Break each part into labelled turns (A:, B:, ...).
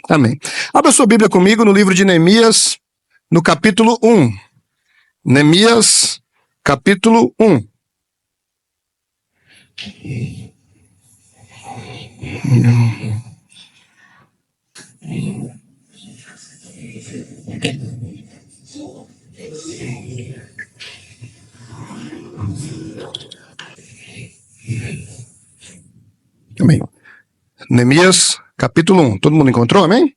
A: Amém. Abra sua Bíblia comigo no livro de Neemias, no capítulo 1. Neemias, capítulo 1. Amém. Neemias, capítulo 1. Todo mundo encontrou, amém?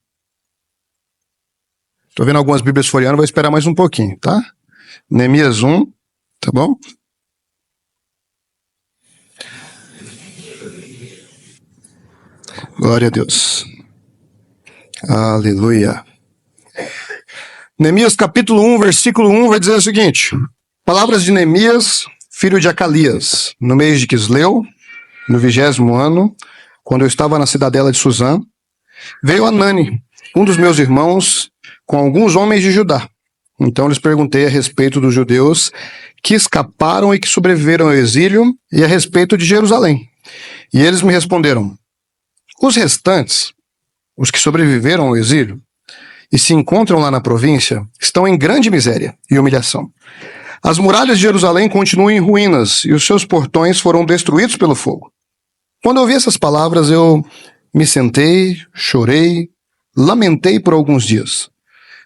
A: Estou vendo algumas Bíblias folheando, vou esperar mais um pouquinho, tá? Neemias 1, tá bom? Glória a Deus. Aleluia. Neemias capítulo 1, versículo 1 vai dizer o seguinte: palavras de Neemias, filho de Acalias, no mês de Quisleu, no 20º ano, quando eu estava na cidadela de Suzã, veio Anani, um dos meus irmãos, com alguns homens de Judá. Então lhes perguntei a respeito dos judeus que escaparam e que sobreviveram ao exílio e a respeito de Jerusalém. E eles me responderam: os restantes, os que sobreviveram ao exílio e se encontram lá na província, estão em grande miséria e humilhação. As muralhas de Jerusalém continuam em ruínas e os seus portões foram destruídos pelo fogo. Quando eu ouvi essas palavras, eu me sentei, chorei, lamentei por alguns dias.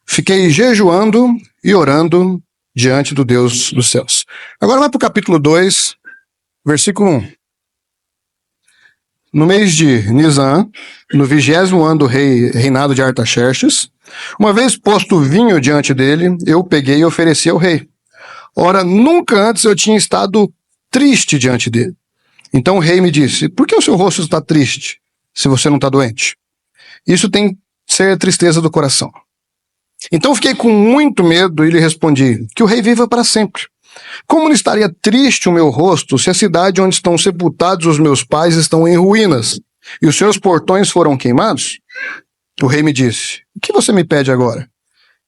A: Fiquei jejuando e orando diante do Deus dos céus. Agora vai para o capítulo 2, versículo 1. No mês de Nisan, no 20º ano do reinado de Artaxerxes, uma vez posto o vinho diante dele, eu peguei e ofereci ao rei. Ora, nunca antes eu tinha estado triste diante dele. Então o rei me disse: por que o seu rosto está triste, se você não está doente? Isso tem que ser tristeza do coração. Então fiquei com muito medo e lhe respondi: que o rei viva para sempre. Como não estaria triste o meu rosto se a cidade onde estão sepultados os meus pais estão em ruínas e os seus portões foram queimados? O rei me disse: o que você me pede agora?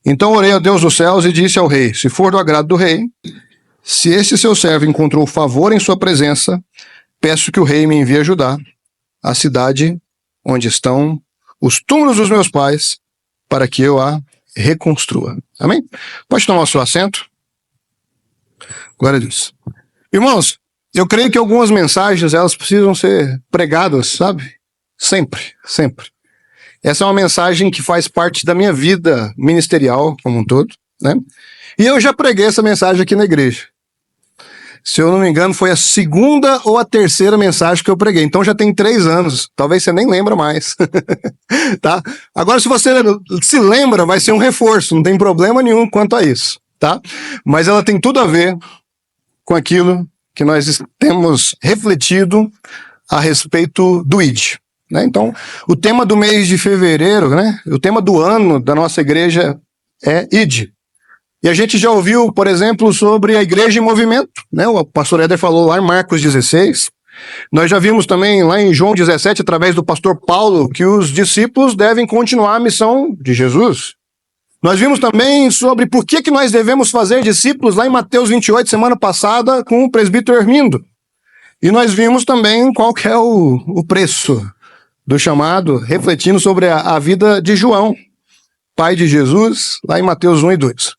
A: Então orei a Deus dos céus e disse ao rei: se for do agrado do rei, se este seu servo encontrou favor em sua presença, peço que o rei me envie ajudar a cidade onde estão os túmulos dos meus pais, para que eu a reconstrua. Amém? Pode tomar o seu assento. Glória a Deus. Irmãos, eu creio que algumas mensagens, elas precisam ser pregadas, sabe? Sempre, sempre. Essa é uma mensagem que faz parte da minha vida ministerial como um todo, né? E eu já preguei essa mensagem aqui na igreja. Se eu não me engano, foi a segunda ou a terceira mensagem que eu preguei. Então já tem 3 anos. Talvez você nem lembra mais. Tá? Agora, se você se lembra, vai ser um reforço. Não tem problema nenhum quanto a isso. Tá? Mas ela tem tudo a ver com aquilo que nós temos refletido a respeito do ID. Né? Então, o tema do mês de fevereiro, né? O tema do ano da nossa igreja é ID. E a gente já ouviu, por exemplo, sobre a igreja em movimento, né? O pastor Éder falou lá em Marcos 16. Nós já vimos também lá em João 17, através do pastor Paulo, que os discípulos devem continuar a missão de Jesus. Nós vimos também sobre por que nós devemos fazer discípulos lá em Mateus 28, semana passada, com o presbítero Hermindo. E nós vimos também qual que é o preço do chamado, refletindo sobre a vida de João, pai de Jesus, lá em Mateus 1 e 2.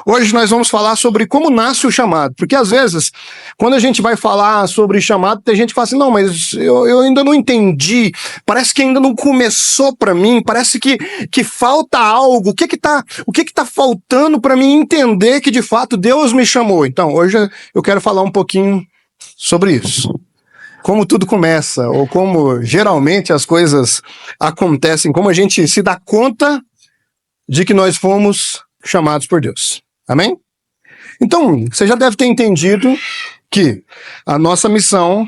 A: Hoje nós vamos falar sobre como nasce o chamado, porque às vezes, quando a gente vai falar sobre chamado, tem gente que fala assim: não, mas eu ainda não entendi, parece que ainda não começou para mim, parece que falta algo, o que tá faltando para mim entender que de fato Deus me chamou. Então, hoje eu quero falar um pouquinho sobre isso. Como tudo começa, ou como geralmente as coisas acontecem, como a gente se dá conta de que nós fomos chamados por Deus. Amém? Então, você já deve ter entendido que a nossa missão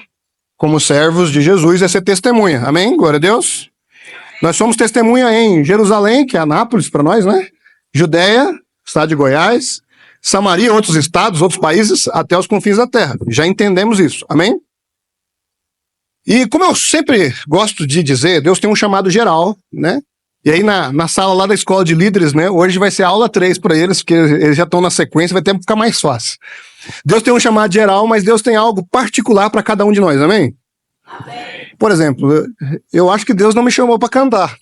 A: como servos de Jesus é ser testemunha. Amém? Glória a Deus. Nós somos testemunha em Jerusalém, que é Anápolis para nós, né? Judéia, estado de Goiás, Samaria, outros estados, outros países, até os confins da terra. Já entendemos isso. Amém? E como eu sempre gosto de dizer, Deus tem um chamado geral, né? E aí na sala lá da escola de líderes, né? Hoje vai ser a aula 3 para eles, porque eles já estão na sequência, vai ter que ficar mais fácil. Deus tem um chamado geral, mas Deus tem algo particular para cada um de nós, amém? Por exemplo, eu acho que Deus não me chamou para cantar,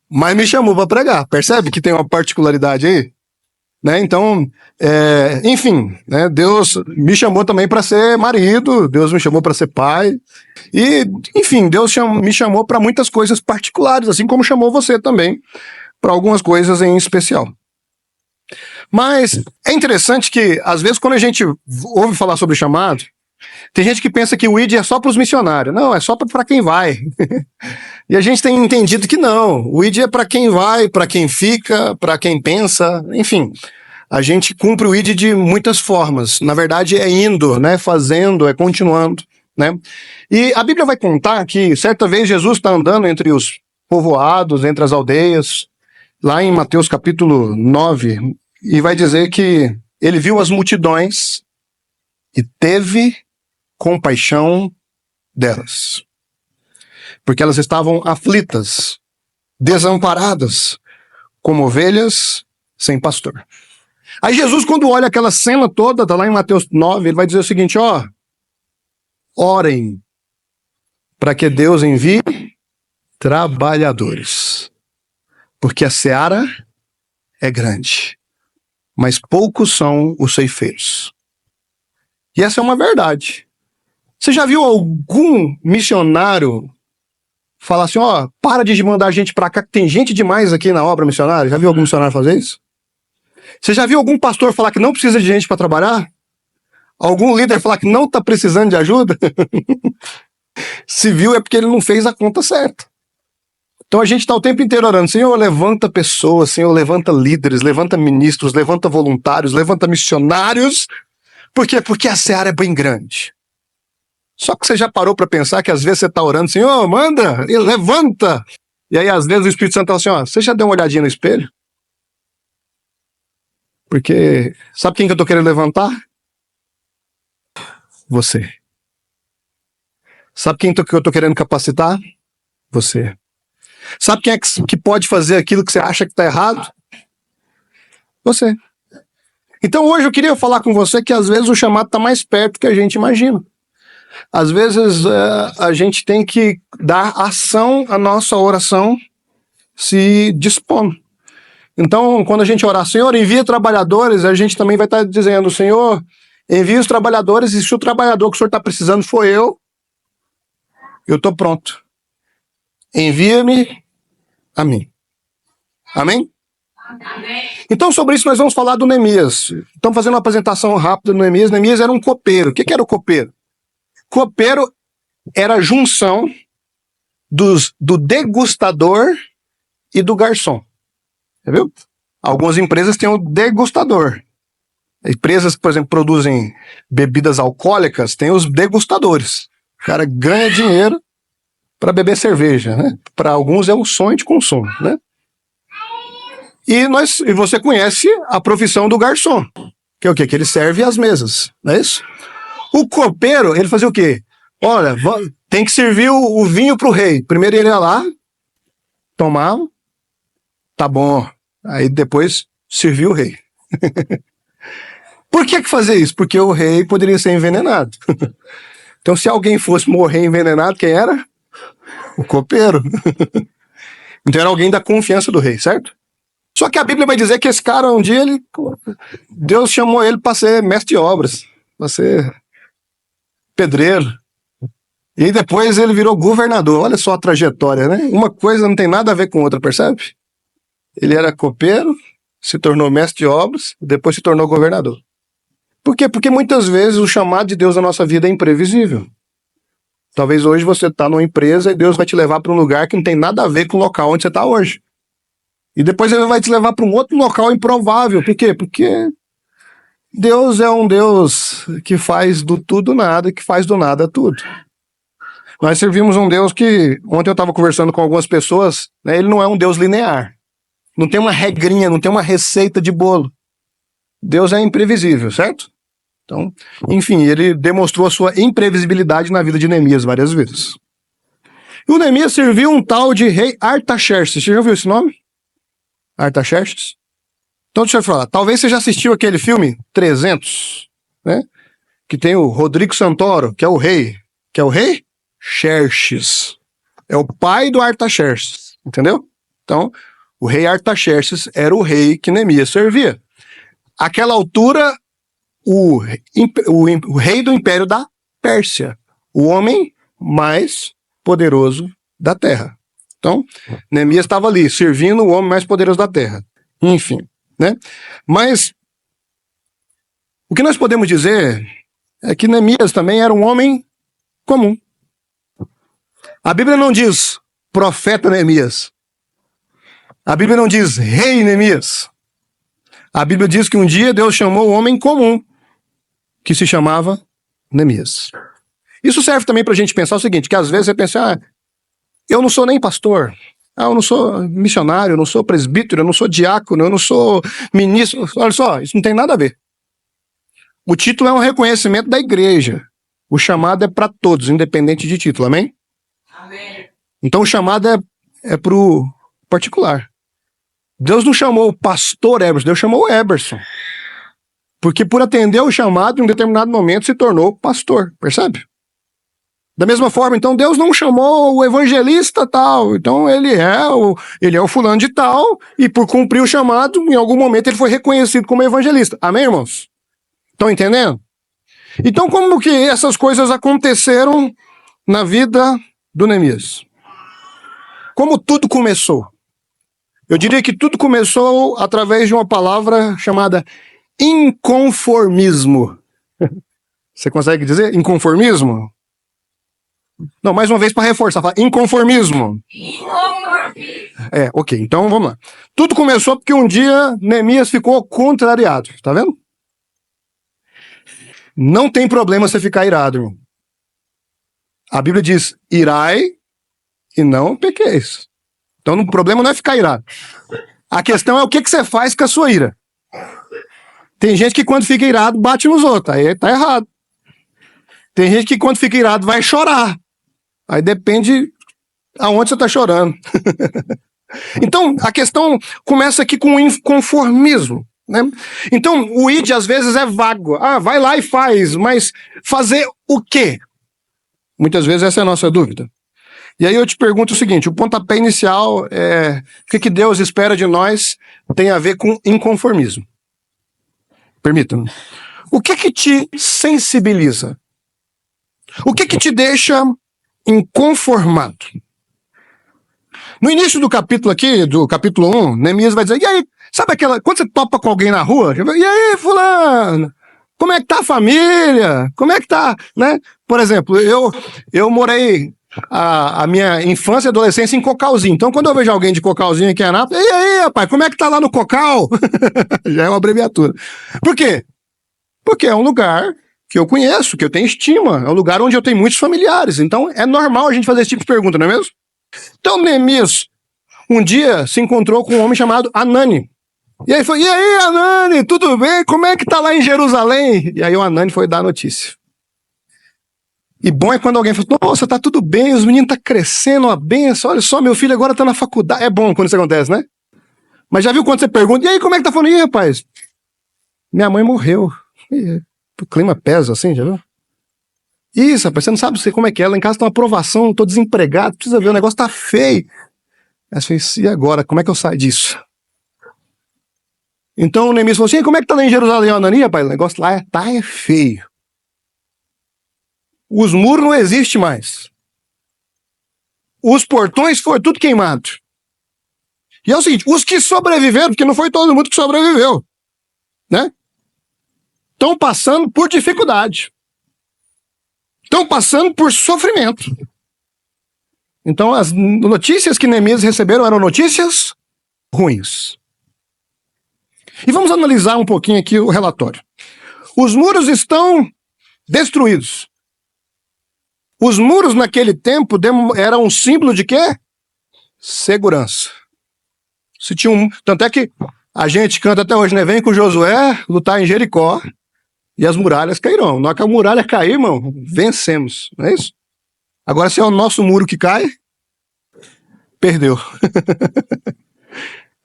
A: mas me chamou para pregar. Percebe que tem uma particularidade aí? Né? Então, enfim, né? Deus me chamou também para ser marido, Deus me chamou para ser pai. E, enfim, Deus me chamou para muitas coisas particulares, assim como chamou você também para algumas coisas em especial. Mas é interessante que, às vezes, quando a gente ouve falar sobre chamado, tem gente que pensa que o ID é só para os missionários. Não, é só para quem vai. E a gente tem entendido que não. O ID é para quem vai, para quem fica, para quem pensa, enfim. A gente cumpre o ID de muitas formas. Na verdade, é indo, né, fazendo, é continuando. Né? E a Bíblia vai contar que, certa vez, Jesus está andando entre os povoados, entre as aldeias, lá em Mateus capítulo 9, e vai dizer que ele viu as multidões e teve compaixão delas. Porque elas estavam aflitas, desamparadas, como ovelhas sem pastor. Aí Jesus, quando olha aquela cena toda, tá lá em Mateus 9, ele vai dizer o seguinte, ó, orem para que Deus envie trabalhadores, porque a seara é grande, mas poucos são os ceifeiros. E essa é uma verdade. Você já viu algum missionário falar assim, ó, para de mandar gente para cá, que tem gente demais aqui na obra missionária? Já viu algum missionário fazer isso? Você já viu algum pastor falar que não precisa de gente para trabalhar? Algum líder falar que não está precisando de ajuda? Se viu é porque ele não fez a conta certa. Então a gente está o tempo inteiro orando, Senhor, levanta pessoas, Senhor, levanta líderes, levanta ministros, levanta voluntários, levanta missionários. Por quê? Porque a seara é bem grande. Só que você já parou para pensar que às vezes você está orando, Senhor, manda, levanta. E aí às vezes o Espírito Santo fala assim, ó, você já deu uma olhadinha no espelho? Porque sabe quem que eu estou querendo levantar? Você. Sabe quem que eu estou querendo capacitar? Você. Sabe quem é que pode fazer aquilo que você acha que está errado? Você. Então hoje eu queria falar com você que às vezes o chamado está mais perto do que a gente imagina. Às vezes a gente tem que dar ação à nossa oração se dispondo. Então, quando a gente orar, Senhor, envia trabalhadores, a gente também vai estar dizendo, Senhor, envia os trabalhadores, e se o trabalhador que o Senhor está precisando for eu estou pronto. Envia-me a mim. Amém? Amém? Então, sobre isso, nós vamos falar do Neemias. Estamos fazendo uma apresentação rápida do Neemias. Neemias era um copeiro. O que era o copeiro? Copeiro era a junção do degustador e do garçom. Viu? Algumas empresas têm o degustador. Empresas que, por exemplo, produzem bebidas alcoólicas têm os degustadores. O cara ganha dinheiro para beber cerveja, né? Para alguns é um sonho de consumo, né? E você conhece a profissão do garçom, que é o quê? Que ele serve as mesas, não é isso? O copeiro, ele fazia o quê? Olha, tem que servir o vinho para o rei. Primeiro ele ia lá, tomava, tá bom. Aí depois serviu o rei. Por que fazer isso? Porque o rei poderia ser envenenado. Então, se alguém fosse morrer envenenado, quem era? O copeiro. Então, era alguém da confiança do rei, certo? Só que a Bíblia vai dizer que esse cara, um dia, Deus chamou ele para ser mestre de obras, para ser pedreiro. E depois ele virou governador. Olha só a trajetória, né? Uma coisa não tem nada a ver com outra, percebe? Ele era copeiro, se tornou mestre de obras, depois se tornou governador. Por quê? Porque muitas vezes o chamado de Deus na nossa vida é imprevisível. Talvez hoje você está numa empresa e Deus vai te levar para um lugar que não tem nada a ver com o local onde você está hoje. E depois ele vai te levar para um outro local improvável. Por quê? Porque Deus é um Deus que faz do tudo nada e que faz do nada tudo. Nós servimos um Deus que, ontem eu estava conversando com algumas pessoas, né, ele não é um Deus linear. Não tem uma regrinha, não tem uma receita de bolo. Deus é imprevisível, certo? Então, enfim, ele demonstrou a sua imprevisibilidade na vida de Neemias várias vezes. E o Neemias serviu um tal de rei Artaxerxes. Você já ouviu esse nome? Artaxerxes? Então deixa eu falar, talvez você já assistiu aquele filme 300, né? que tem o Rodrigo Santoro, que é o rei. Que é o rei? Xerxes. É o pai do Artaxerxes, entendeu? Então, o rei Artaxerxes era o rei que Neemias servia. Àquela altura, o rei do império da Pérsia, o homem mais poderoso da terra. Então, Neemias estava ali, servindo o homem mais poderoso da terra. Enfim, né? Mas, o que nós podemos dizer é que Neemias também era um homem comum. A Bíblia não diz profeta Neemias. A Bíblia não diz rei Neemias. A Bíblia diz que um dia Deus chamou o homem comum, que se chamava Neemias. Isso serve também para a gente pensar o seguinte, que às vezes você pensa, eu não sou nem pastor, eu não sou missionário, eu não sou presbítero, eu não sou diácono, eu não sou ministro. Olha só, isso não tem nada a ver. O título é um reconhecimento da igreja. O chamado é para todos, independente de título, amém? Amém. Então o chamado é para o particular. Deus não chamou o pastor Eberson, Deus chamou o Eberson. Porque por atender o chamado, em um determinado momento, se tornou pastor, percebe? Da mesma forma, então, Deus não chamou o evangelista tal, então ele é o fulano de tal, e por cumprir o chamado, em algum momento ele foi reconhecido como evangelista. Amém, irmãos? Estão entendendo? Então, como que essas coisas aconteceram na vida do Neemias? Como tudo começou? Eu diria que tudo começou através de uma palavra chamada inconformismo. Você consegue dizer inconformismo? Não, mais uma vez para reforçar, fala inconformismo. Ok, então vamos lá. Tudo começou porque um dia Neemias ficou contrariado, tá vendo? Não tem problema você ficar irado, irmão. A Bíblia diz, irai e não pequeis. Então o problema não é ficar irado. A questão é o que você faz com a sua ira. Tem gente que quando fica irado bate nos outros, aí tá errado. Tem gente que quando fica irado vai chorar. Aí depende aonde você tá chorando. Então a questão começa aqui com o inconformismo, né? Então o id às vezes é vago. Vai lá e faz, mas fazer o quê? Muitas vezes essa é a nossa dúvida. E aí eu te pergunto o seguinte, o pontapé inicial é o que Deus espera de nós tem a ver com inconformismo. Permita-me. O que te sensibiliza? O que te deixa inconformado? No início do capítulo aqui, do capítulo 1, Neemias vai dizer, e aí, sabe aquela, quando você topa com alguém na rua, e aí, fulano, como é que tá a família? Como é que tá, né? Por exemplo, eu morei a minha infância e adolescência em Cocalzinho. Então, quando eu vejo alguém de Cocalzinho aqui em Anápolis, e aí, rapaz, como é que tá lá no Cocal? Já é uma abreviatura. Por quê? Porque é um lugar que eu conheço, que eu tenho estima, é um lugar onde eu tenho muitos familiares. Então, é normal a gente fazer esse tipo de pergunta, não é mesmo? Então, Neemias, um dia se encontrou com um homem chamado Anani. E aí foi, e aí, Anani, tudo bem? Como é que tá lá em Jerusalém? E aí o Anani foi dar a notícia. E bom é quando alguém fala, nossa, tá tudo bem, os meninos tá crescendo, uma benção, olha só, meu filho agora tá na faculdade. É bom quando isso acontece, né? Mas já viu quando você pergunta, e aí, como é que tá falando? E aí, rapaz? Minha mãe morreu. E, o clima pesa assim, já viu? Isso, rapaz, você não sabe como é que é. Lá em casa tá uma aprovação, tô desempregado, precisa ver, o negócio tá feio. Aí você fez, e agora, como é que eu saio disso? Então o Neemias falou assim, como é que tá lá em Jerusalém, Anani, rapaz? O negócio lá é feio. Os muros não existem mais. Os portões foram tudo queimado. E é o seguinte, os que sobreviveram, porque não foi todo mundo que sobreviveu, né? Estão passando por dificuldade. Estão passando por sofrimento. Então as notícias que Neemias receberam eram notícias ruins. E vamos analisar um pouquinho aqui o relatório. Os muros estão destruídos. Os muros naquele tempo eram um símbolo de quê? Segurança. Se tinha tanto é que a gente canta até hoje, né? Vem com Josué lutar em Jericó e as muralhas cairão. Na hora que a muralha cair, irmão, vencemos. Não é isso? Agora, se é o nosso muro que cai, perdeu.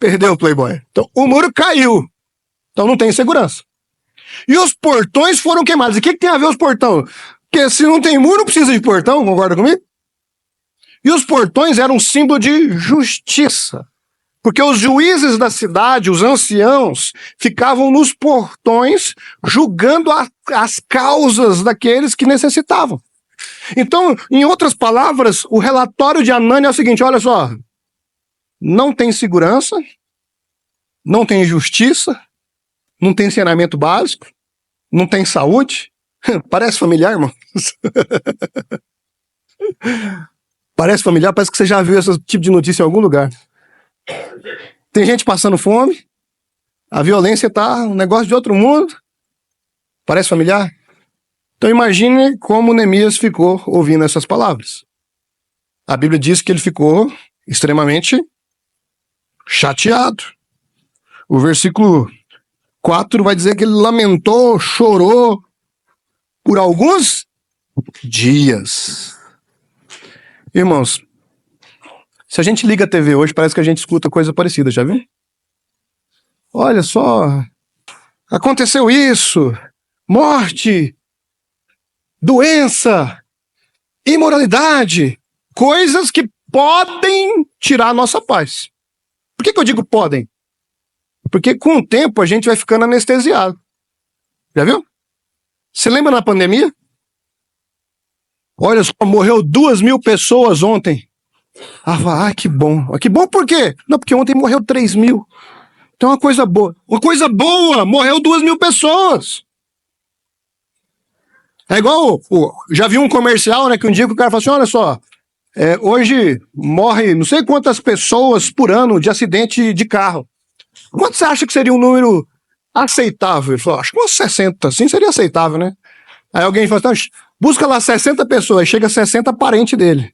A: Perdeu o Playboy. Então, o muro caiu. Então não tem segurança. E os portões foram queimados. E o que tem a ver os portões? Porque se não tem muro, não precisa de portão, concorda comigo? E os portões eram um símbolo de justiça. Porque os juízes da cidade, os anciãos, ficavam nos portões julgando as causas daqueles que necessitavam. Então, em outras palavras, o relatório de Anani é o seguinte, olha só, não tem segurança, não tem justiça, não tem saneamento básico, não tem saúde. Parece familiar, irmão? Parece familiar, parece que você já viu esse tipo de notícia em algum lugar. Tem gente passando fome, a violência tá um negócio de outro mundo. Parece familiar? Então imagine como Neemias ficou ouvindo essas palavras. A Bíblia diz que ele ficou extremamente chateado. O versículo 4 vai dizer que ele lamentou, chorou por alguns dias. Irmãos, se a gente liga a TV hoje, parece que a gente escuta coisa parecida, já viu? Olha só, aconteceu isso, morte, doença, imoralidade, coisas que podem tirar a nossa paz. Por que eu digo podem? Porque com o tempo a gente vai ficando anestesiado. Já viu? Você lembra na pandemia? Olha só, morreu 2.000 pessoas ontem. Que bom. Que bom por quê? Não, porque ontem morreu 3.000. Então é uma coisa boa. Uma coisa boa! Morreu 2.000 pessoas. É igual, já vi um comercial, né, que um dia que o cara falou assim, olha só, hoje morre não sei quantas pessoas por ano de acidente de carro. Quanto você acha que seria um número aceitável? Ele falou, acho que umas 60, assim seria aceitável, né? Aí alguém falou assim, busca lá 60 pessoas, chega 60 parentes dele.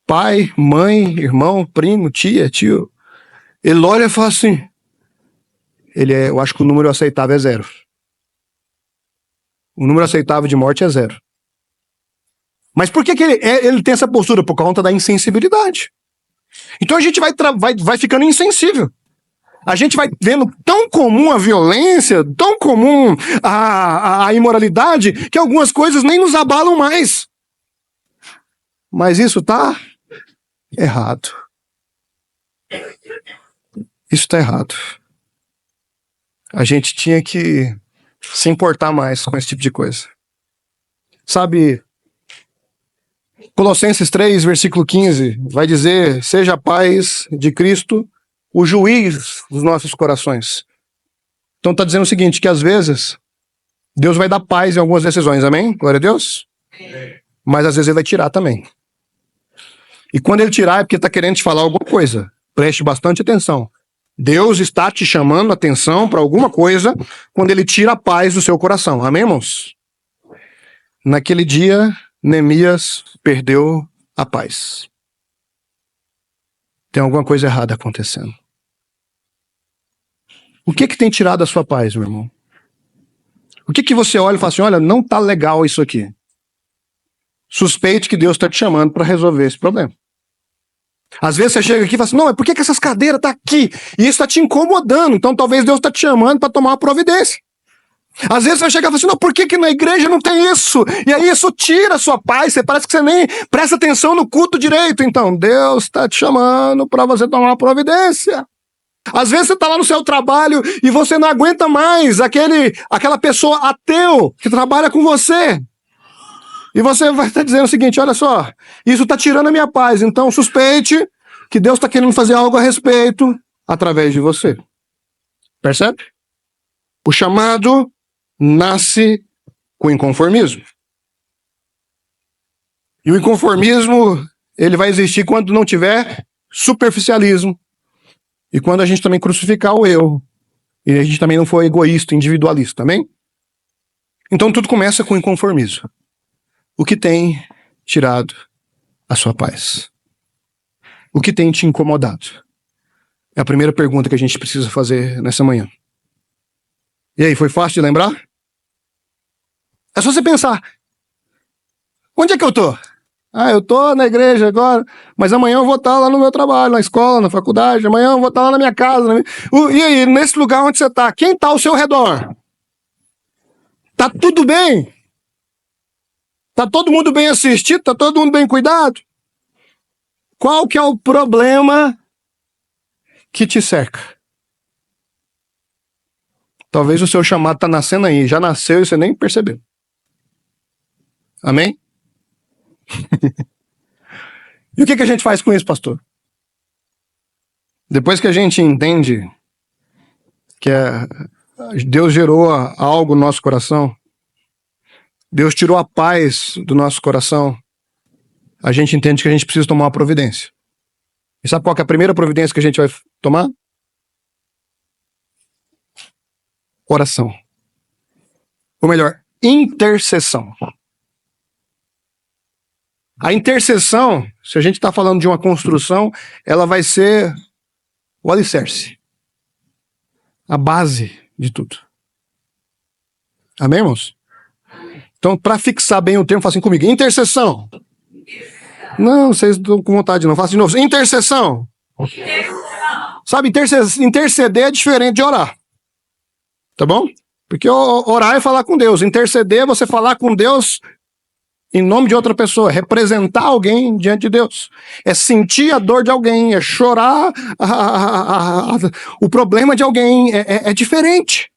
A: Pai, mãe, irmão, primo, tia, tio. Ele olha e fala assim, eu acho que o número aceitável é 0. O número aceitável de morte é 0. Mas por que ele tem essa postura? Por conta da insensibilidade. Então a gente vai ficando insensível. A gente vai vendo tão comum a violência, tão comum a imoralidade, que algumas coisas nem nos abalam mais. Mas isso tá errado. Isso tá errado. A gente tinha que se importar mais com esse tipo de coisa. Sabe, Colossenses 3, versículo 15, vai dizer, seja a paz de Cristo o juiz dos nossos corações. Então está dizendo o seguinte, que às vezes Deus vai dar paz em algumas decisões, amém? Glória a Deus. Mas às vezes ele vai tirar também. E quando ele tirar é porque está querendo te falar alguma coisa. Preste bastante atenção. Deus está te chamando a atenção para alguma coisa quando ele tira a paz do seu coração. Amém, irmãos? Naquele dia, Neemias perdeu a paz. Tem alguma coisa errada acontecendo. O que tem tirado a sua paz, meu irmão? O que você olha e fala assim, olha, não tá legal isso aqui. Suspeite que Deus está te chamando para resolver esse problema. Às vezes você chega aqui e fala assim, não, mas por que essas cadeiras estão aqui? E isso está te incomodando, então talvez Deus está te chamando para tomar uma providência. Às vezes você chega e fala assim, não, por que na igreja não tem isso? E aí isso tira a sua paz, você parece que você nem presta atenção no culto direito. Então, Deus está te chamando para você tomar uma providência. Às vezes você está lá no seu trabalho e você não aguenta mais aquela pessoa ateu que trabalha com você. E você vai estar dizendo o seguinte, olha só, isso está tirando a minha paz, então suspeite que Deus está querendo fazer algo a respeito através de você. Percebe? O chamado nasce com inconformismo. E o inconformismo, ele vai existir quando não tiver superficialismo. E quando a gente também crucificar o eu. E a gente também não for egoísta, individualista, amém? Então tudo começa com inconformismo. O que tem tirado a sua paz? O que tem te incomodado? É a primeira pergunta que a gente precisa fazer nessa manhã. E aí, foi fácil de lembrar? É só você pensar. Onde é que eu tô? Eu tô na igreja agora, mas amanhã eu vou estar lá no meu trabalho, na escola, na faculdade, amanhã eu vou estar lá na minha casa. E aí, nesse lugar onde você tá, quem tá ao seu redor? Tá tudo bem? Tá todo mundo bem assistido? Tá todo mundo bem cuidado? Qual que é o problema que te cerca? Talvez o seu chamado tá nascendo aí, já nasceu e você nem percebeu. Amém? E o que a gente faz com isso, pastor? Depois que a gente entende que Deus gerou algo no nosso coração, Deus tirou a paz do nosso coração, a gente entende que a gente precisa tomar uma providência. E sabe qual que é a primeira providência que a gente vai tomar? Oração. Ou melhor, intercessão. A intercessão, se a gente está falando de uma construção, ela vai ser o alicerce. A base de tudo. Amém, irmãos? Então, para fixar bem o termo, faça assim comigo. Intercessão. Não, vocês estão com vontade, não. Faça de novo. Intercessão. Sabe, interceder é diferente de orar. Tá bom? Porque orar é falar com Deus. Interceder é você falar com Deus em nome de outra pessoa. Representar alguém diante de Deus. É sentir a dor de alguém. É chorar o problema de alguém. É diferente.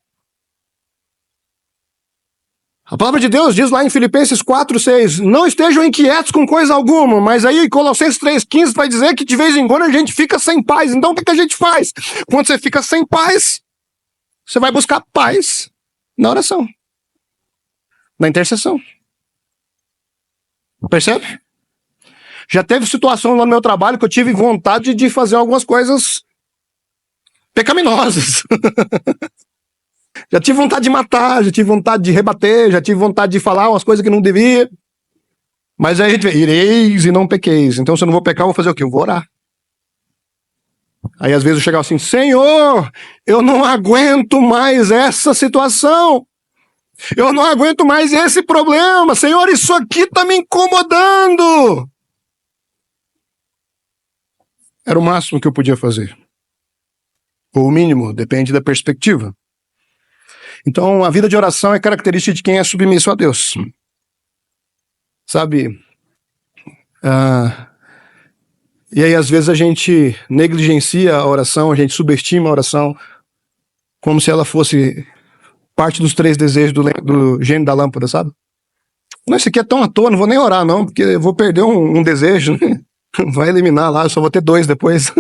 A: A palavra de Deus diz lá em Filipenses 4:6, não estejam inquietos com coisa alguma, mas aí Colossenses 3:15 vai dizer que de vez em quando a gente fica sem paz. Então o que a gente faz? Quando você fica sem paz, você vai buscar paz na oração, na intercessão. Percebe? Já teve situação lá no meu trabalho que eu tive vontade de fazer algumas coisas pecaminosas. Já tive vontade de matar, já tive vontade de rebater, já tive vontade de falar umas coisas que não devia. Mas aí a gente vê, ireis e não pequeis. Então se eu não vou pecar, eu vou fazer o quê? Eu vou orar. Aí às vezes eu chegava assim, Senhor, eu não aguento mais essa situação. Eu não aguento mais esse problema. Senhor, isso aqui tá me incomodando. Era o máximo que eu podia fazer. Ou o mínimo, depende da perspectiva. Então, a vida de oração é característica de quem é submisso a Deus. Sabe? E aí, às vezes, a gente negligencia a oração, a gente subestima a oração, como se ela fosse parte dos 3 desejos do gênio da lâmpada, sabe? Não, isso aqui é tão à toa, não vou nem orar, não, porque eu vou perder um desejo, né? Vai eliminar lá, eu só vou ter 2 depois.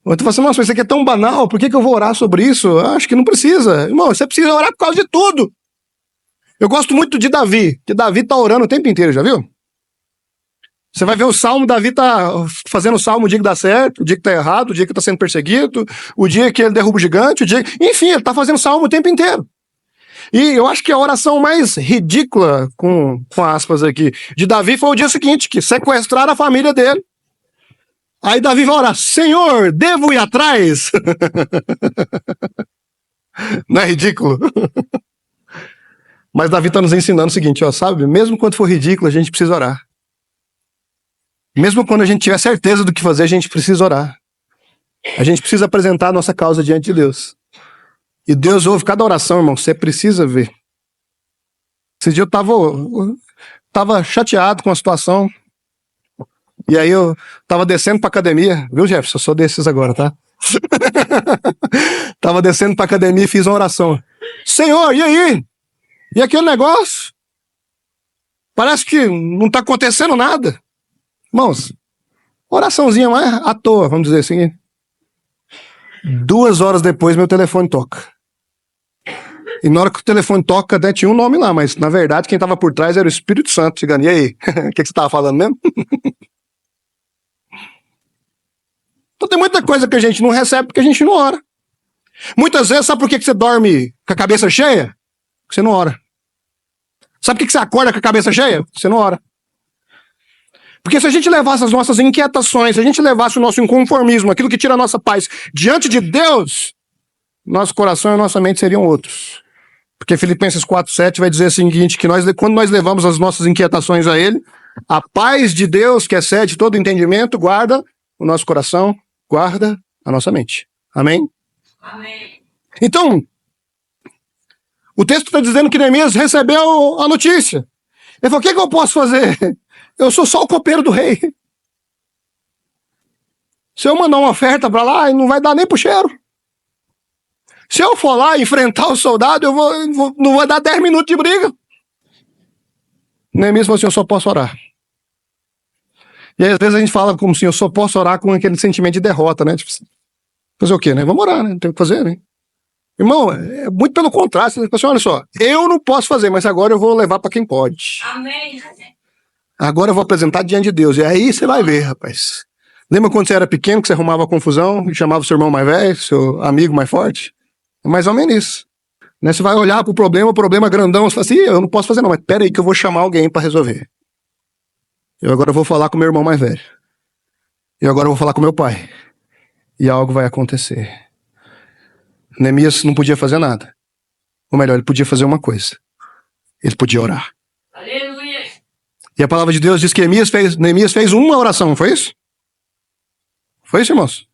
A: Eu tô falando assim, nossa, isso aqui é tão banal, por que eu vou orar sobre isso? Acho que não precisa. Irmão, você precisa orar por causa de tudo. Eu gosto muito de Davi, que Davi tá orando o tempo inteiro, já viu? Você vai ver o salmo, Davi tá fazendo o salmo o dia que dá certo, o dia que tá errado, o dia que tá sendo perseguido, o dia que ele derruba o gigante, enfim, ele tá fazendo salmo o tempo inteiro. E eu acho que a oração mais ridícula, com aspas aqui, de Davi foi o dia seguinte, que sequestraram a família dele. Aí Davi vai orar, Senhor, devo ir atrás? Não é ridículo? Mas Davi está nos ensinando o seguinte, ó, sabe? Mesmo quando for ridículo, a gente precisa orar. Mesmo quando a gente tiver certeza do que fazer, a gente precisa orar. A gente precisa apresentar a nossa causa diante de Deus. E Deus ouve cada oração, irmão, você precisa ver. Esse dia eu tava chateado com a situação. E aí eu tava descendo pra academia, viu, Jefferson? Eu sou desses agora, tá? Tava descendo pra academia e fiz uma oração. Senhor, e aí? E aquele negócio? Parece que não tá acontecendo nada. Irmãos, oraçãozinha mais à toa, vamos dizer assim. 2 horas depois meu telefone toca. E na hora que o telefone toca, né, tinha um nome lá, mas na verdade quem tava por trás era o Espírito Santo. Chegando, e aí? O que você tava falando mesmo? Então tem muita coisa que a gente não recebe porque a gente não ora. Muitas vezes, sabe por que você dorme com a cabeça cheia? Porque você não ora. Sabe por que você acorda com a cabeça cheia? Porque você não ora. Porque se a gente levasse as nossas inquietações, se a gente levasse o nosso inconformismo, aquilo que tira a nossa paz, diante de Deus, nosso coração e nossa mente seriam outros. Porque Filipenses 4:7 vai dizer o seguinte, que quando nós levamos as nossas inquietações a Ele, a paz de Deus, que excede todo entendimento, guarda o nosso coração, guarda a nossa mente. Amém?
B: Amém.
A: Então, O texto está dizendo que Neemias recebeu a notícia. Ele falou, o que eu posso fazer? Eu sou só o copeiro do rei. Se eu mandar uma oferta para lá, não vai dar nem pro cheiro. Se eu for lá enfrentar o soldado, não vai dar 10 minutos de briga. Neemias falou assim, eu só posso orar. E aí, às vezes a gente fala como assim, eu só posso orar com aquele sentimento de derrota, né? Tipo, fazer o quê, né? Vamos orar, né? Não tem o que fazer, né? Irmão, é muito pelo contrário. Você fala assim, olha só, eu não posso fazer, mas agora eu vou levar para quem pode.
B: Amém.
A: Agora eu vou apresentar diante de Deus. E aí você vai ver, rapaz. Lembra quando você era pequeno, que você arrumava confusão e chamava o seu irmão mais velho, seu amigo mais forte? É mais ou menos isso. Né? Você vai olhar pro problema, o problema grandão, você fala assim, eu não posso fazer não, mas pera aí que eu vou chamar alguém para resolver. Eu agora vou falar com meu irmão mais velho. Eu agora vou falar com meu pai. E algo vai acontecer. Neemias não podia fazer nada. Ou melhor, ele podia fazer uma coisa. Ele podia orar.
B: Aleluia.
A: E a palavra de Deus diz que Neemias fez uma oração, foi isso? Foi isso, irmãos?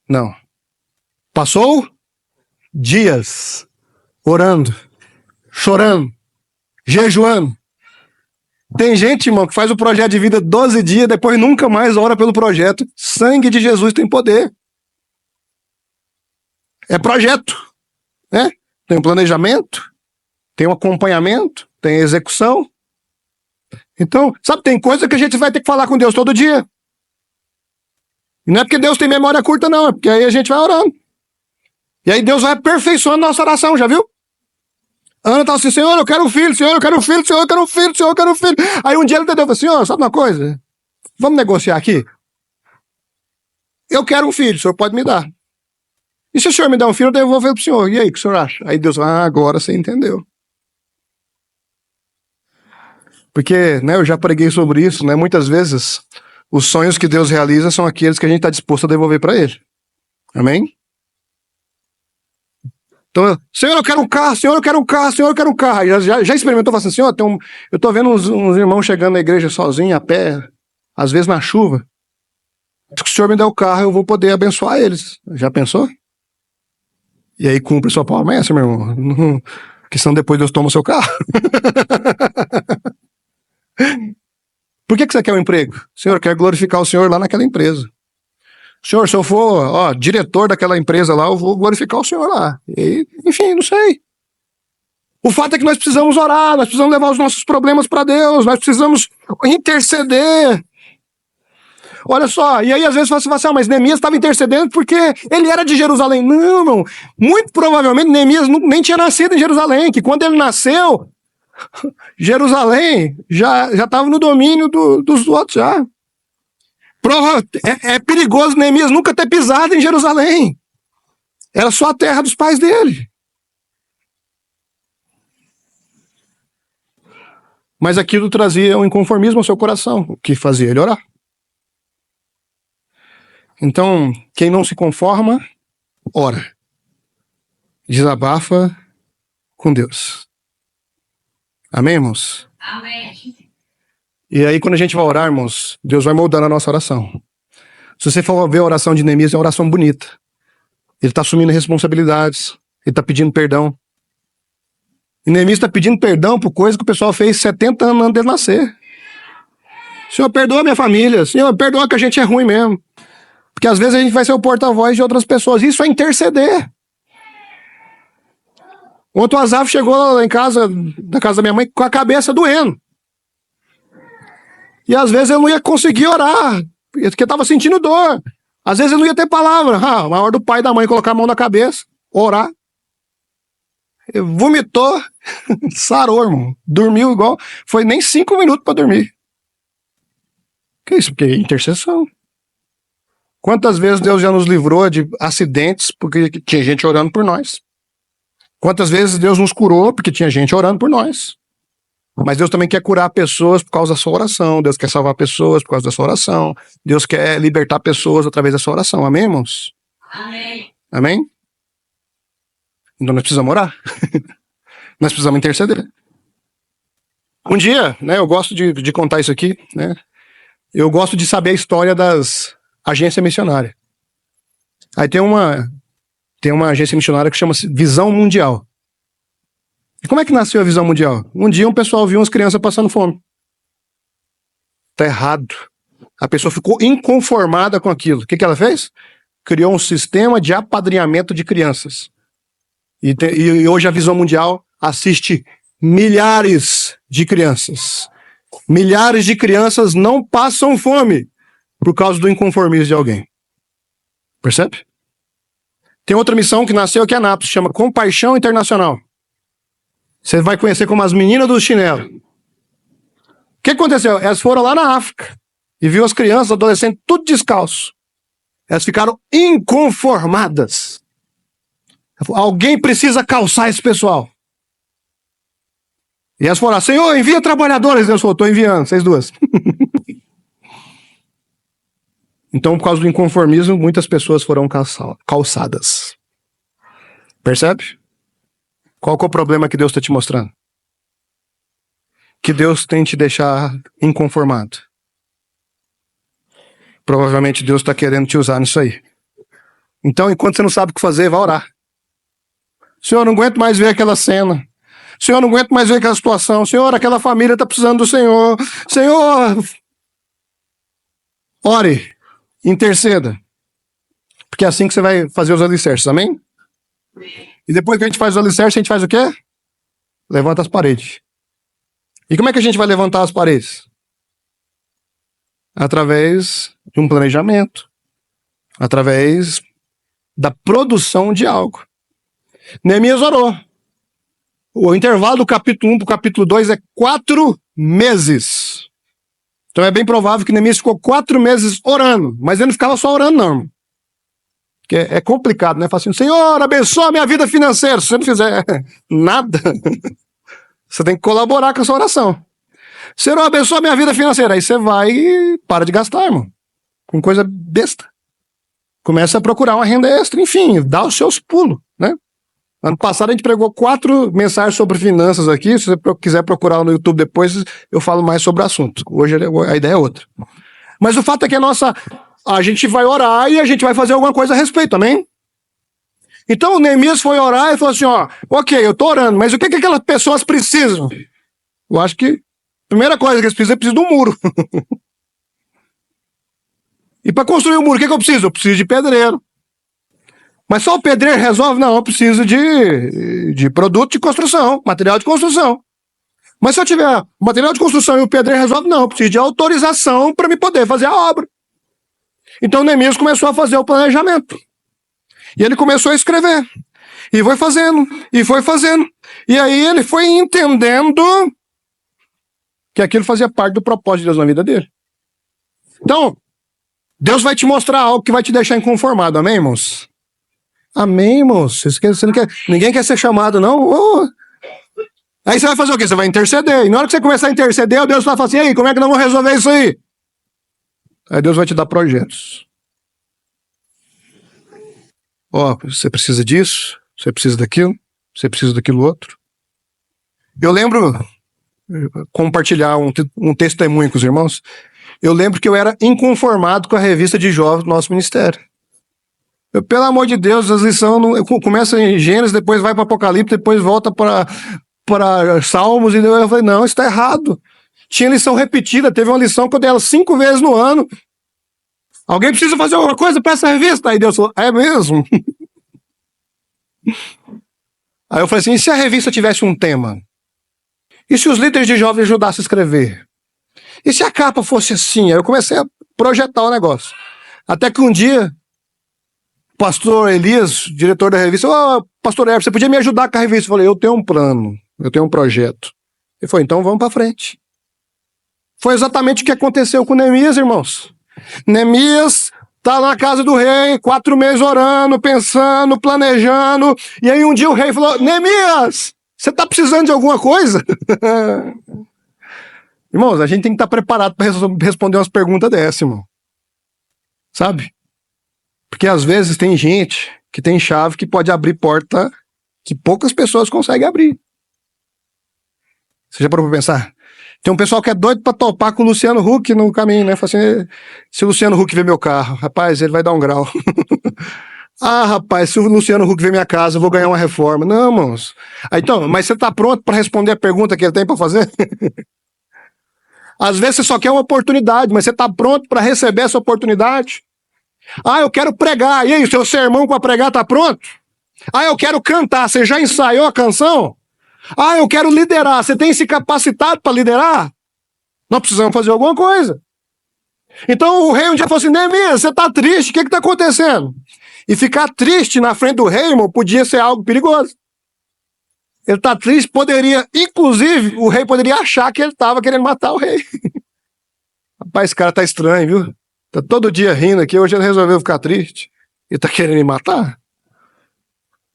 A: Não. Passou dias orando, chorando, jejuando. Tem gente, irmão, que faz o projeto de vida 12 dias, depois nunca mais ora pelo projeto. Sangue de Jesus tem poder. É projeto, né? Tem um planejamento, tem um acompanhamento, tem execução. Então, sabe, tem coisa que a gente vai ter que falar com Deus todo dia. E não é porque Deus tem memória curta, não. É porque aí a gente vai orando. E aí Deus vai aperfeiçoando a nossa oração, já viu? Ana tá assim, Senhor, eu quero um filho, Senhor, eu quero um filho, Senhor, eu quero um filho, Senhor, eu quero um filho. Aí um dia ele entendeu, falou, Senhor, sabe uma coisa? Vamos negociar aqui? Eu quero um filho, o Senhor pode me dar. E se o Senhor me der um filho, eu devolvo ele pro Senhor. E aí, o que o Senhor acha? Aí Deus fala, agora você entendeu. Porque, né, eu já preguei sobre isso, né? Muitas vezes, os sonhos que Deus realiza são aqueles que a gente está disposto a devolver para Ele. Amém? Então, Senhor, eu quero um carro, Senhor, eu quero um carro, Senhor, eu quero um carro. Aí já experimentou, falou assim, Senhor, eu tô vendo uns irmãos chegando na igreja sozinhos, a pé, às vezes na chuva. Se o Senhor me der o carro, eu vou poder abençoar eles. Já pensou? E aí cumpre sua promessa, meu irmão. Porque senão depois Deus toma o seu carro. Por que você quer um emprego? Senhor, eu quero glorificar o Senhor lá naquela empresa. Senhor, se eu for diretor daquela empresa lá, eu vou glorificar o Senhor lá. E, enfim, não sei. O fato é que nós precisamos orar, nós precisamos levar os nossos problemas para Deus, nós precisamos interceder. Olha só, e aí às vezes você fala assim, mas Neemias estava intercedendo porque ele era de Jerusalém. Não, irmão, muito provavelmente Neemias nem tinha nascido em Jerusalém, que quando ele nasceu, Jerusalém já estava no domínio dos outros já. É perigoso Neemias nunca ter pisado em Jerusalém. Era só a terra dos pais dele. Mas aquilo trazia um inconformismo ao seu coração, o que fazia ele orar. Então, quem não se conforma, ora. Desabafa com Deus. Amém, irmãos?
B: Amém.
A: E aí, quando a gente vai orar, irmãos, Deus vai moldando a nossa oração. Se você for ver a oração de Neemias, é uma oração bonita. Ele está assumindo responsabilidades. Ele está pedindo perdão. E Neemias está pedindo perdão por coisa que o pessoal fez 70 anos antes de nascer. Senhor, perdoa minha família. Senhor, perdoa que a gente é ruim mesmo. Porque às vezes a gente vai ser o porta-voz de outras pessoas. Isso é interceder. Ontem o Azaf chegou lá em casa, na casa da minha mãe, com a cabeça doendo. E às vezes ele não ia conseguir orar, porque estava sentindo dor. Às vezes ele não ia ter palavra. A hora do pai e da mãe colocar a mão na cabeça, orar. Ele vomitou, sarou, irmão. Dormiu igual. Foi nem 5 minutos para dormir. Que isso? Porque é intercessão. Quantas vezes Deus já nos livrou de acidentes porque tinha gente orando por nós? Quantas vezes Deus nos curou porque tinha gente orando por nós? Mas Deus também quer curar pessoas por causa da sua oração. Deus quer salvar pessoas por causa da sua oração. Deus quer libertar pessoas através da sua oração. Amém, irmãos?
B: Amém.
A: Amém? Então nós precisamos orar. Nós precisamos interceder. Um dia, né, eu gosto de contar isso aqui, né? Eu gosto de saber a história das agências missionárias. Aí tem uma agência missionária que chama-se Visão Mundial. E como é que nasceu a visão mundial? Um dia um pessoal viu umas crianças passando fome. Tá errado. A pessoa ficou inconformada com aquilo. O que ela fez? Criou um sistema de apadrinhamento de crianças. E hoje a visão mundial assiste milhares de crianças. Milhares de crianças não passam fome por causa do inconformismo de alguém. Percebe? Tem outra missão que nasceu aqui em Anápolis, chama Compaixão Internacional. Você vai conhecer como as meninas do chinelo. O que aconteceu? Elas foram lá na África e viu as crianças, adolescentes, tudo descalço. Elas ficaram inconformadas. Alguém precisa calçar esse pessoal. E elas falaram, Senhor, envia trabalhadores. Deus falou, estou enviando, vocês duas. Então, por causa do inconformismo, muitas pessoas foram calçadas. Percebe? Qual que é o problema que Deus está te mostrando? Que Deus tem te deixar inconformado. Provavelmente Deus está querendo te usar nisso aí. Então, enquanto você não sabe o que fazer, vai orar. Senhor, não aguento mais ver aquela cena. Senhor, não aguento mais ver aquela situação. Senhor, aquela família está precisando do Senhor. Senhor, ore, interceda. Porque é assim que você vai fazer os alicerces, amém? E depois que a gente faz os alicerces, a gente faz o quê? Levanta as paredes. E como é que a gente vai levantar as paredes? Através de um planejamento. Através da produção de algo. Neemias orou. O intervalo do capítulo 1 para o capítulo 2 é 4 meses. Então é bem provável que Neemias ficou 4 meses orando. Mas ele não ficava só orando, não, irmão. Porque é complicado, né? Fala assim, Senhor, abençoa a minha vida financeira. Se você não fizer nada, você tem que colaborar com a sua oração. Senhor, abençoa a minha vida financeira. Aí você vai e para de gastar, irmão. Com coisa besta. Começa a procurar uma renda extra. Enfim, dá os seus pulos, né? Ano passado a gente pregou 4 mensagens sobre finanças aqui. Se você quiser procurar no YouTube depois, eu falo mais sobre o assunto. Hoje a ideia é outra. Mas o fato é que a gente vai orar e a gente vai fazer alguma coisa a respeito, amém? Então o Neemias foi orar e falou assim, ó, ok, eu tô orando, mas o que aquelas pessoas precisam? Eu acho que a primeira coisa que eles precisam de um muro. E para construir o muro, o que eu preciso? Eu preciso de pedreiro. Mas só o pedreiro resolve? Não, eu preciso de produto de construção, material de construção. Mas se eu tiver material de construção e o pedreiro resolve? Não, eu preciso de autorização para me poder fazer a obra. Então Neemias começou a fazer o planejamento. E ele começou a escrever. E foi fazendo, e foi fazendo. E aí ele foi entendendo que aquilo fazia parte do propósito de Deus na vida dele. Então, Deus vai te mostrar algo que vai te deixar inconformado, amém, irmãos? Amém, irmãos? Você não quer, ninguém quer ser chamado, não? Oh. Aí você vai fazer o quê? Você vai interceder. E na hora que você começar a interceder, Deus vai falar assim, ei, como é que nós vamos resolver isso aí? Aí Deus vai te dar projetos. Ó, você precisa disso, você precisa daquilo, você precisa daquilo outro. Eu lembro, compartilhar um testemunho com os irmãos, eu lembro que eu era inconformado com a revista de jovens do nosso ministério. Pelo amor de Deus, as lições começam em Gênesis, depois vai para Apocalipse, depois volta para Salmos, e eu falei, não, isso está errado. Tinha lição repetida, teve uma lição que eu dei ela 5 vezes no ano. Alguém precisa fazer alguma coisa para essa revista? Aí Deus falou, é mesmo? Aí eu falei assim, e se a revista tivesse um tema? E se os líderes de jovens ajudassem a escrever? E se a capa fosse assim? Aí eu comecei a projetar o negócio. Até que um dia, o pastor Elias, diretor da revista, pastor Herbert, você podia me ajudar com a revista? Eu falei, eu tenho um plano, eu tenho um projeto. Ele falou, então vamos para frente. Foi exatamente o que aconteceu com Neemias, irmãos. Neemias tá na casa do rei, 4 meses orando, pensando, planejando, e aí um dia o rei falou, Neemias, você tá precisando de alguma coisa? Irmãos, a gente tem que estar preparado para responder umas perguntas dessas, irmão. Sabe? Porque às vezes tem gente que tem chave que pode abrir porta que poucas pessoas conseguem abrir. Você já parou para pensar? Tem um pessoal que é doido para topar com o Luciano Huck no caminho, né? Fala assim, se o Luciano Huck ver meu carro, rapaz, ele vai dar um grau. Ah, rapaz, se o Luciano Huck ver minha casa, eu vou ganhar uma reforma. Não, irmãos. Aí, então, mas você está pronto para responder a pergunta que ele tem para fazer? Às vezes você só quer uma oportunidade, mas você está pronto para receber essa oportunidade? Ah, eu quero pregar. E aí, o seu sermão para pregar está pronto? Ah, eu quero cantar. Você já ensaiou a canção? Ah, eu quero liderar. Você tem se capacitado para liderar? Nós precisamos fazer alguma coisa. Então o rei um dia falou assim: Neemias, você está triste, o que está acontecendo? E ficar triste na frente do rei, irmão, podia ser algo perigoso. Ele está triste, poderia, inclusive, o rei poderia achar que ele estava querendo matar o rei. Rapaz, esse cara tá estranho, viu? Tá todo dia rindo aqui, hoje ele resolveu ficar triste. Ele tá querendo me matar?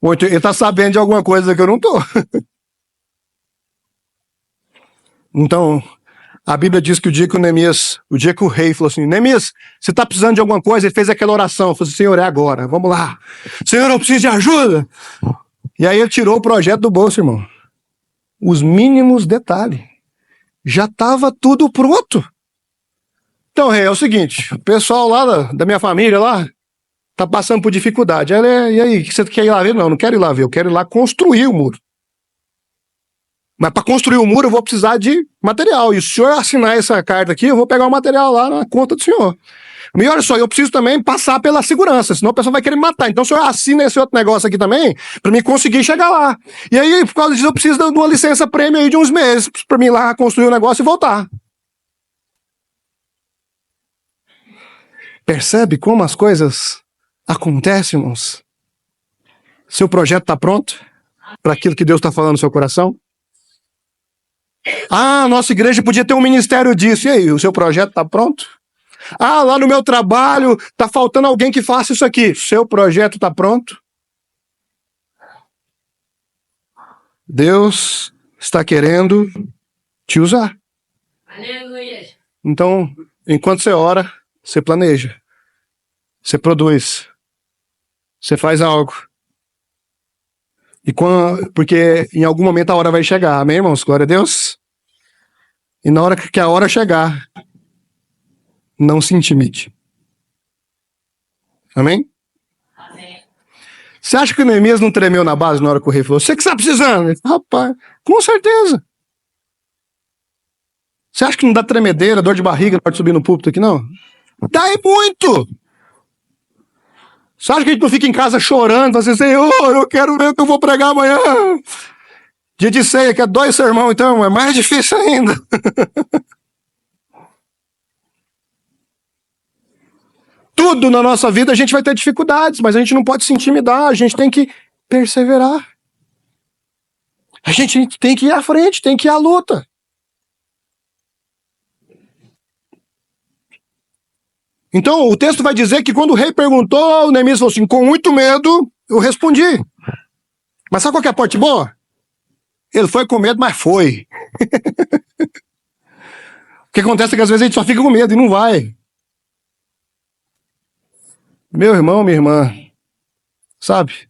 A: Muito, ele tá sabendo de alguma coisa que eu não tô. Então, a Bíblia diz que o dia que o rei falou assim: Neemias, você tá precisando de alguma coisa? Ele fez aquela oração, falou assim: Senhor, é agora, vamos lá. Senhor, eu preciso de ajuda. E aí ele tirou o projeto do bolso, irmão. Os mínimos detalhes. Já estava tudo pronto. Então, rei, é o seguinte, o pessoal lá da minha família lá tá passando por dificuldade. E aí, você quer ir lá ver? Não, não quero ir lá ver, eu quero ir lá construir o muro. Mas para construir o muro eu vou precisar de material. E se o senhor assinar essa carta aqui, eu vou pegar o material lá na conta do senhor. E olha só, eu preciso também passar pela segurança, senão o pessoal vai querer me matar. Então o senhor assina esse outro negócio aqui também, para mim conseguir chegar lá. E aí, por causa disso, eu preciso de uma licença prêmio aí de uns meses, para mim ir lá construir o negócio e voltar. Percebe como as coisas acontecem, irmãos? Seu projeto está pronto para aquilo que Deus está falando no seu coração? Ah, nossa igreja podia ter um ministério disso. E aí, o seu projeto está pronto? Ah, lá no meu trabalho está faltando alguém que faça isso aqui. Seu projeto está pronto? Deus está querendo te usar.
B: Aleluia.
A: Então, enquanto você ora, você planeja. Você produz. Você faz algo. Porque em algum momento a hora vai chegar. Amém, irmãos? Glória a Deus. E na hora que a hora chegar, não se intimide. Amém?
B: Amém.
A: Você acha que o Neemias não tremeu na base na hora que o rei falou: você que está precisando? Rapaz, com certeza. Você acha que não dá tremedeira, dor de barriga na hora de subir no púlpito aqui, não? Dá e muito! Você acha que a gente não fica em casa chorando, falando assim: Senhor, eu quero ver o que eu vou pregar amanhã? Dia de ceia, que é 2 sermão, então é mais difícil ainda. Tudo na nossa vida a gente vai ter dificuldades, mas a gente não pode se intimidar, a gente tem que perseverar. A gente tem que ir à frente, tem que ir à luta. Então o texto vai dizer que quando o rei perguntou, o Neemias falou assim: com muito medo, eu respondi. Mas sabe qual que é a parte boa? Ele foi com medo, mas foi. O que acontece é que às vezes a gente só fica com medo e não vai. Meu irmão, minha irmã, sabe,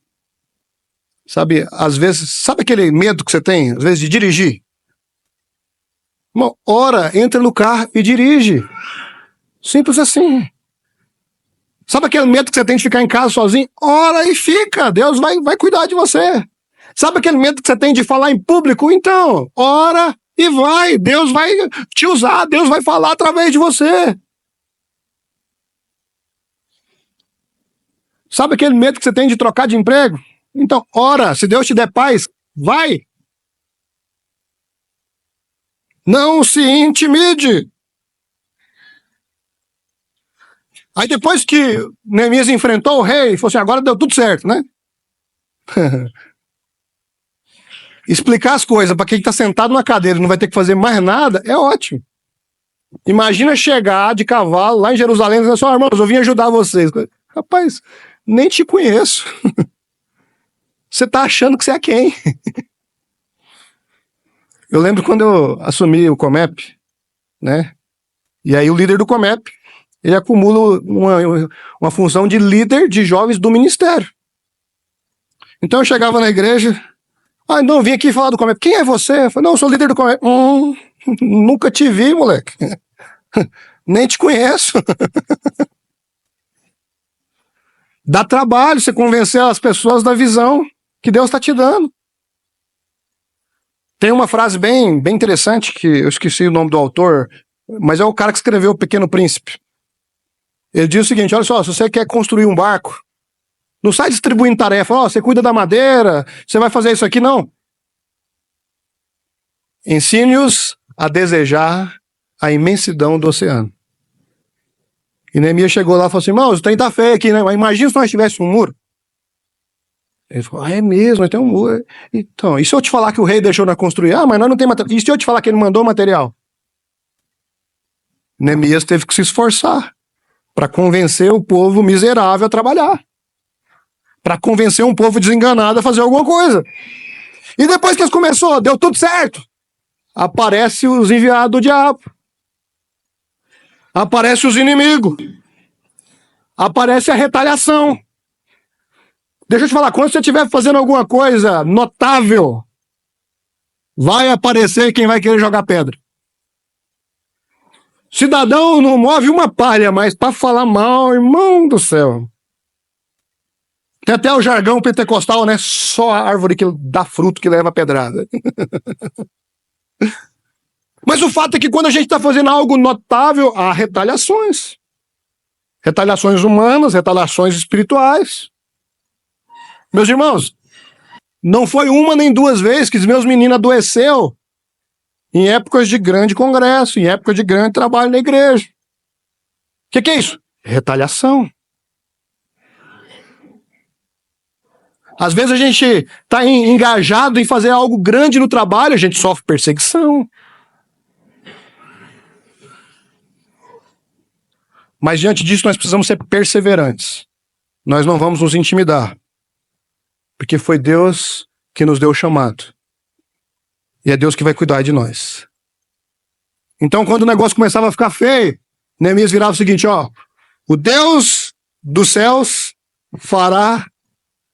A: às vezes, sabe aquele medo que você tem, às vezes, de dirigir? Irmão, ora, entra no carro e dirige. Simples assim. Sabe aquele medo que você tem de ficar em casa sozinho? Ora e fica, Deus vai cuidar de você. Sabe aquele medo que você tem de falar em público? Então, ora e vai, Deus vai te usar, Deus vai falar através de você. Sabe aquele medo que você tem de trocar de emprego? Então, ora, se Deus te der paz, vai. Não se intimide. Aí depois que Neemias enfrentou o rei, falou assim: agora deu tudo certo, né? Explicar as coisas para quem está sentado na cadeira e não vai ter que fazer mais nada é ótimo. Imagina chegar de cavalo lá em Jerusalém e dizer assim: irmãos, eu vim ajudar vocês. Rapaz, nem te conheço. Você está achando que você é quem? Eu lembro quando eu assumi o Comep, né? E aí o líder do Comep, ele acumula uma função de líder de jovens do ministério. Então eu chegava na igreja: não, vim aqui falar do Comep. Quem é você? Eu falei: não, eu sou líder do Comep. Nunca te vi, moleque. Nem te conheço. Dá trabalho você convencer as pessoas da visão que Deus está te dando. Tem uma frase bem interessante, que eu esqueci o nome do autor, mas é o cara que escreveu O Pequeno Príncipe. Ele diz o seguinte: olha só, se você quer construir um barco, não sai distribuindo tarefa, você cuida da madeira, você vai fazer isso aqui, não. Ensine-os a desejar a imensidão do oceano. E Neemias chegou lá e falou assim: irmãos, o trem tá feio aqui, né? Mas imagina se nós tivéssemos um muro. Ele falou: é mesmo, nós temos um muro. Então, e se eu te falar que o rei deixou nós construir? Mas nós não temos material. E se eu te falar que ele mandou material? Neemias teve que se esforçar para convencer o povo miserável a trabalhar. Para convencer um povo desenganado a fazer alguma coisa. E depois que isso começou, deu tudo certo. Aparece os enviados do diabo. Aparece os inimigos. Aparece a retaliação. Deixa eu te falar, quando você estiver fazendo alguma coisa notável, vai aparecer quem vai querer jogar pedra. Cidadão não move uma palha, mas para falar mal, irmão do céu. Tem até o jargão pentecostal, né? Só a árvore que dá fruto que leva pedrada. Mas o fato é que quando a gente está fazendo algo notável, há retaliações. Retaliações humanas, retaliações espirituais. Meus irmãos, não foi uma nem duas vezes que os meus meninos adoeceu em épocas de grande congresso, em épocas de grande trabalho na igreja. O que é isso? Retaliação. Às vezes a gente está engajado em fazer algo grande no trabalho, a gente sofre perseguição. Mas diante disso nós precisamos ser perseverantes. Nós não vamos nos intimidar. Porque foi Deus que nos deu o chamado. E é Deus que vai cuidar de nós. Então, quando o negócio começava a ficar feio, Neemias virava o seguinte: o Deus dos céus fará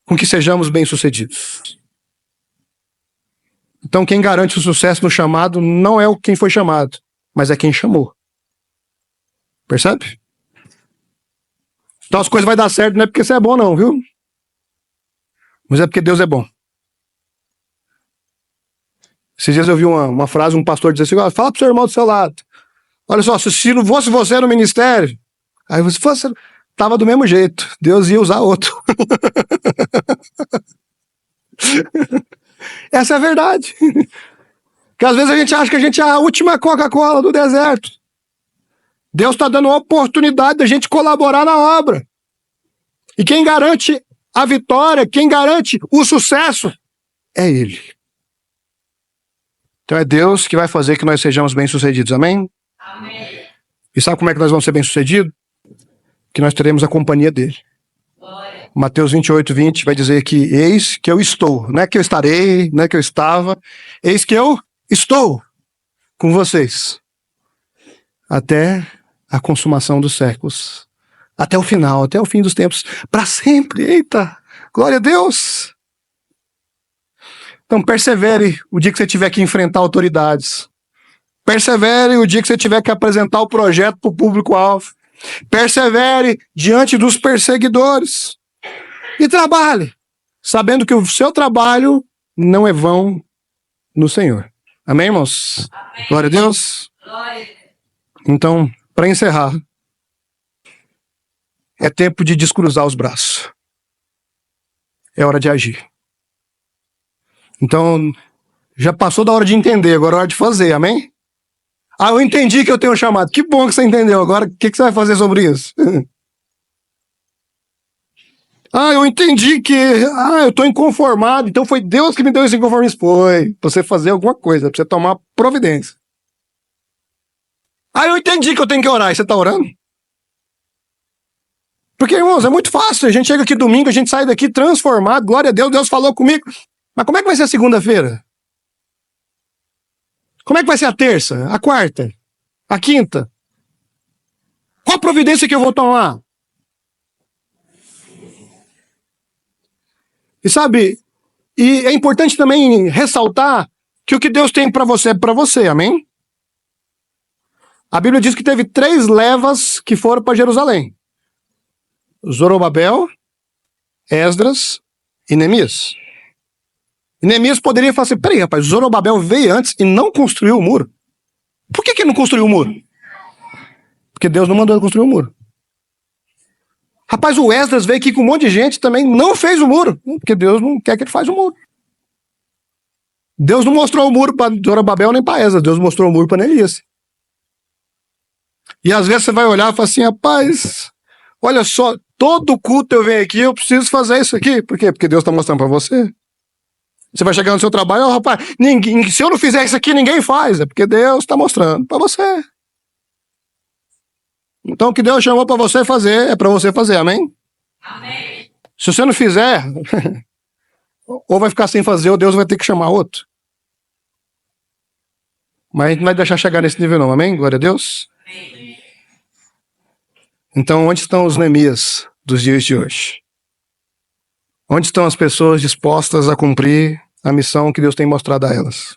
A: com que sejamos bem-sucedidos. Então, quem garante o sucesso no chamado não é quem foi chamado, mas é quem chamou. Percebe? Então as coisas vão dar certo, não é porque você é bom não, viu? Mas é porque Deus é bom. Esses dias eu vi uma frase, um pastor dizer assim: fala pro seu irmão do seu lado. Olha só, se não fosse você no ministério, aí você fosse, tava do mesmo jeito. Deus ia usar outro. Essa é a verdade. Porque às vezes a gente acha que a gente é a última Coca-Cola do deserto. Deus está dando a oportunidade da gente colaborar na obra. E quem garante a vitória, quem garante o sucesso, é Ele. Então é Deus que vai fazer que nós sejamos bem-sucedidos, amém?
B: Amém.
A: E sabe como é que nós vamos ser bem-sucedidos? Que nós teremos a companhia dele.
B: Glória.
A: Mateus 28:20 vai dizer que eis que eu estou, não é que eu estarei, não é que eu estava, eis que eu estou com vocês até a consumação dos séculos, até o final, até o fim dos tempos, para sempre. Eita, glória a Deus! Então persevere o dia que você tiver que enfrentar autoridades. Persevere o dia que você tiver que apresentar o projeto para o público-alvo. Persevere diante dos perseguidores. E trabalhe, sabendo que o seu trabalho não é vão no Senhor. Amém, irmãos?
B: Amém.
A: Glória a Deus.
B: Glória.
A: Então, para encerrar, é tempo de descruzar os braços. É hora de agir. Então, já passou da hora de entender, agora é hora de fazer, amém? Eu entendi que eu tenho um chamado. Que bom que você entendeu. Agora, o que você vai fazer sobre isso? Eu entendi que... eu estou inconformado, então foi Deus que me deu esse inconformismo. Foi, para você fazer alguma coisa, para você tomar providência. Eu entendi que eu tenho que orar. E você está orando? Porque, irmãos, é muito fácil. A gente chega aqui domingo, a gente sai daqui transformado. Glória a Deus, Deus falou comigo. Mas como é que vai ser a segunda-feira? Como é que vai ser a terça? A quarta? A quinta? Qual a providência que eu vou tomar? E sabe, e é importante também ressaltar que o que Deus tem para você é para você, amém? A Bíblia diz que teve 3 levas que foram para Jerusalém. Zorobabel, Esdras e Neemias. E Neemias poderia falar assim, peraí, rapaz, Zorobabel veio antes e não construiu o muro. Por que ele não construiu o muro? Porque Deus não mandou ele construir o muro. Rapaz, o Esdras veio aqui com um monte de gente também, não fez o muro. Porque Deus não quer que ele faça o muro. Deus não mostrou o muro para Zorobabel nem para Esdras, Deus mostrou o muro para Neemias. E às vezes você vai olhar e fala assim, rapaz, olha só, todo culto eu venho aqui, eu preciso fazer isso aqui. Por quê? Porque Deus está mostrando para você. Você vai chegar no seu trabalho, rapaz, se eu não fizer isso aqui, ninguém faz. É porque Deus está mostrando para você. Então o que Deus chamou para você fazer, é para você fazer, amém?
B: Amém.
A: Se você não fizer, ou vai ficar sem fazer, ou Deus vai ter que chamar outro. Mas a gente não vai deixar chegar nesse nível não, amém? Glória a Deus.
B: Amém.
A: Então onde estão os Neemias dos dias de hoje? Onde estão as pessoas dispostas a cumprir a missão que Deus tem mostrado a elas?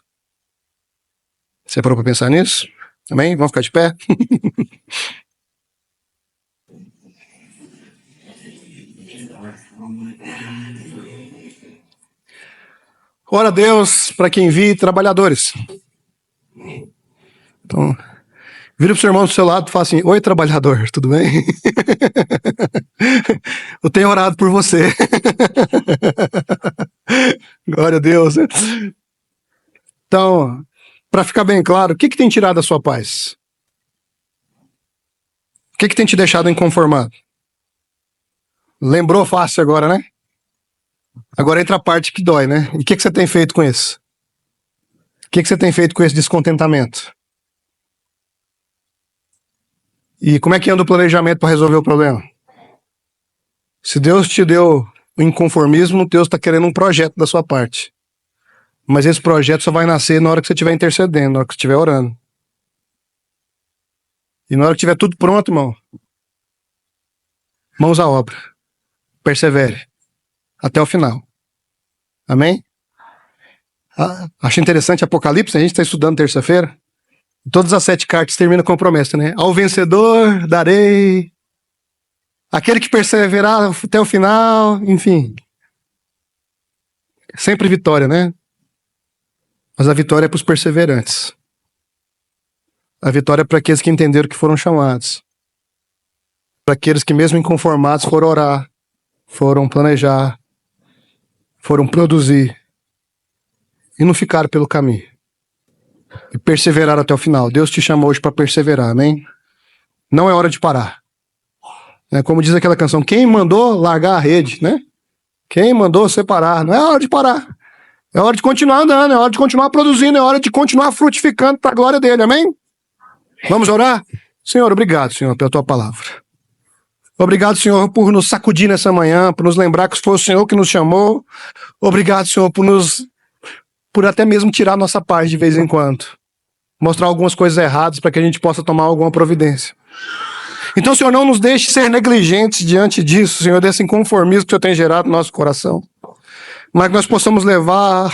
A: Você parou para pensar nisso? Amém? Vamos ficar de pé? Ora Deus para que envie trabalhadores. Então, vira pro seu irmão do seu lado e fala assim, oi trabalhador, tudo bem? Eu tenho orado por você. Glória a Deus. Então, para ficar bem claro, o que tem tirado a sua paz? O que tem te deixado inconformado? Lembrou fácil agora, né? Agora entra a parte que dói, né? E o que você tem feito com isso? O que você tem feito com esse descontentamento? E como é que anda o planejamento para resolver o problema? Se Deus te deu o inconformismo, Deus está querendo um projeto da sua parte. Mas esse projeto só vai nascer na hora que você estiver intercedendo, na hora que você estiver orando. E na hora que estiver tudo pronto, irmão, mãos à obra. Persevere. Até o final. Amém? Acho interessante Apocalipse, a gente está estudando terça-feira. Todas as 7 cartas terminam com promessa, né? Ao vencedor darei. Aquele que perseverar até o final, enfim. Sempre vitória, né? Mas a vitória é para os perseverantes. A vitória é para aqueles que entenderam que foram chamados. Para aqueles que mesmo inconformados foram orar, foram planejar, foram produzir e não ficaram pelo caminho. E perseveraram até o final. Deus te chamou hoje para perseverar, amém? Não é hora de parar. É como diz aquela canção, quem mandou largar a rede, né? Quem mandou separar? Não é hora de parar. É hora de continuar andando, é hora de continuar produzindo, é hora de continuar frutificando para a glória dele, amém? Vamos orar? Senhor, obrigado, Senhor, pela tua palavra. Obrigado, Senhor, por nos sacudir nessa manhã, por nos lembrar que foi o Senhor que nos chamou. Obrigado, Senhor, por até mesmo tirar nossa paz de vez em quando. Mostrar algumas coisas erradas para que a gente possa tomar alguma providência. Então, Senhor, não nos deixe ser negligentes diante disso, Senhor, desse inconformismo que o Senhor tem gerado no nosso coração. Mas que nós possamos levar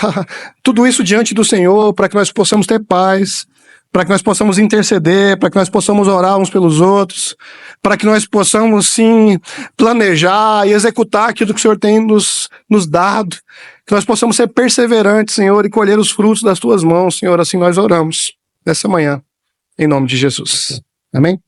A: tudo isso diante do Senhor, para que nós possamos ter paz, para que nós possamos interceder, para que nós possamos orar uns pelos outros, para que nós possamos, sim, planejar e executar aquilo que o Senhor tem nos dado, que nós possamos ser perseverantes, Senhor, e colher os frutos das tuas mãos, Senhor, assim nós oramos nessa manhã, em nome de Jesus. Amém?